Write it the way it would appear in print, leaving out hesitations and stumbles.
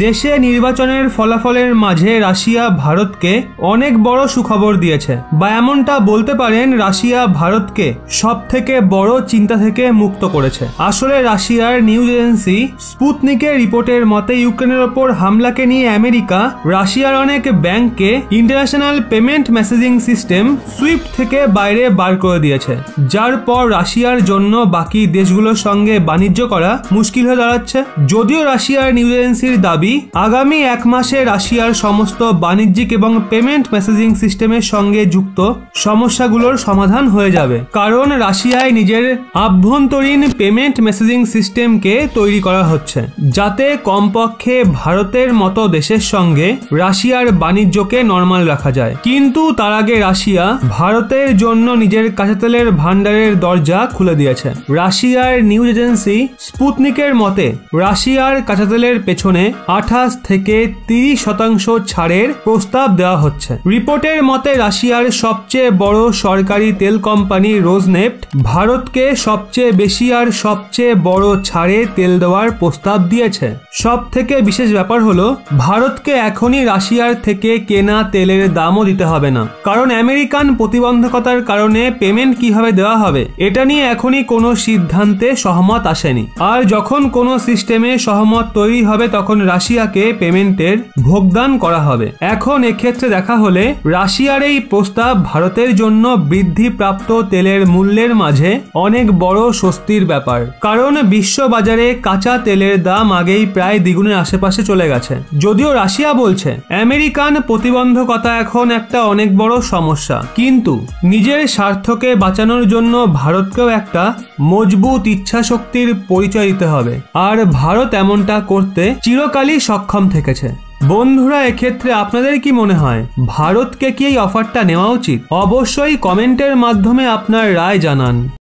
দেশে নির্বাচনের ফলাফলের মাঝে রাশিয়া ভারতকে অনেক বড় সুখবর দিয়েছে, বা এমনটা বলতে পারেন রাশিয়া ভারতকে সবথেকে বড় চিন্তা থেকে মুক্ত করেছে। আসলে রাশিয়ার নিউজ এজেন্সি স্পুতনিকের রিপোর্টের মতে ইউক্রেনের ওপর হামলাকে নিয়ে আমেরিকা রাশিয়ার অনেক ব্যাংককে international payment messaging system Swift থেকে বাইরে বার করে দিয়েছে, যার পর রাশিয়ার জন্য বাকি দেশগুলোর সঙ্গে বাণিজ্য করা মুশকিল হয়ে দাঁড়াচ্ছে। যদিও রাশিয়ার নিউজ এজেন্সির দাবি আগামী এক মাসে রাশিয়ার সমস্ত বাণিজ্যিক এবং পেমেন্ট মেসেজিং সিস্টেমের সঙ্গে যুক্ত সমস্যাগুলোর সমাধান হয়ে যাবে, কারণ রাশিয়ায় নিজের আভ্যন্তরীণ পেমেন্ট মেসেজিং সিস্টেমকে তৈরি করা হচ্ছে, যাতে কমপক্ষে ভারতের মতো দেশের সঙ্গে রাশিয়ার বাণিজ্যকে নরমাল রাখা যায়। কিন্তু তার আগে রাশিয়া ভারতের জন্য নিজের কাঁচা তেলের ভান্ডারের দরজা খুলে দিয়েছে। রাশিয়ার নিউজ এজেন্সি স্পুতনিকের মতে রাশিয়ার কাঁচা তেলের পেছনে 28 থেকে 30% ছাড়ের প্রস্তাব দেওয়া হচ্ছে। রিপোর্টের মতে রাশিয়ার সবচেয়ে বড় সরকারি তেল কোম্পানি রোজনেফট ভারতকে সবচেয়ে বেশি আর সবচেয়ে বড় ছাড়ে তেল দেওয়ার প্রস্তাব দিয়েছে। সব থেকে বিশেষ ব্যাপার হলো ভারতকে এখনই রাশিয়ার থেকে কেনা তেলের দামও দিতে হবে না, কারণ আমেরিকান প্রতিবন্ধকতার কারণে পেমেন্ট কিভাবে দেওয়া হবে এটা নিয়ে এখনই কোনো সিদ্ধান্তে সহমত আসেনি। আর যখন কোনো সিস্টেমে সহমত তৈরি হবে তখন রাশিয়াকে পেমেন্টের ভোগদান করা হবে। এখন এক্ষেত্রে দেখা হলে রাশিয়ার এই প্রস্তাব ভারতের জন্য বৃদ্ধিপ্রাপ্ত তেলের মূল্যের মাঝে অনেক বড় স্বস্তির ব্যাপার, কারণ বিশ্ব বাজারে কাঁচা তেলের দাম আগেই প্রায় দ্বিগুণের আশেপাশে চলে গেছে। যদিও রাশিয়া বলছে আমেরিকান প্রতিবন্ধকতা এখন একটা অনেক বড় সমস্যা, কিন্তু নিজের স্বার্থকে বাঁচানোর জন্য ভারতকেও একটা মজবুত ইচ্ছা শক্তির পরিচয় দিতে হবে, আর ভারত এমনটা করতে চিরকালই সক্ষম থেকেছে। বন্ধুরা, এক্ষেত্রে আপনাদের কি মনে হয় ভারতকে কি এই অফারটা নেওয়া উচিত? অবশ্যই কমেন্টের মাধ্যমে আপনার রায় জানান।